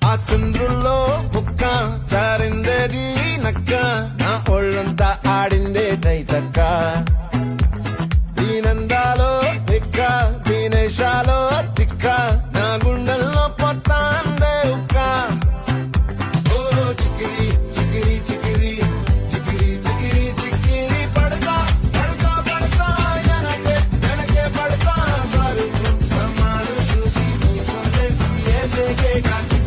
ఆ చంద్రుల్లో బుక్క చారిందేది నక్క నా ఒళ్ళంతా ఆడిందే తైతక్క దీనందాలో తిక్క దీనేశాలో తిక్క నా గుండెల్లో పొత్తాందే ఉక్క ఓ చికిరి చికిరి చికిరి చికిరి చికిరి చికిరి పడతా పడతా పడతా వెనకే పడతా సరుకు సమాలు చూసి నీ సందేశం ఏసేకే కాకి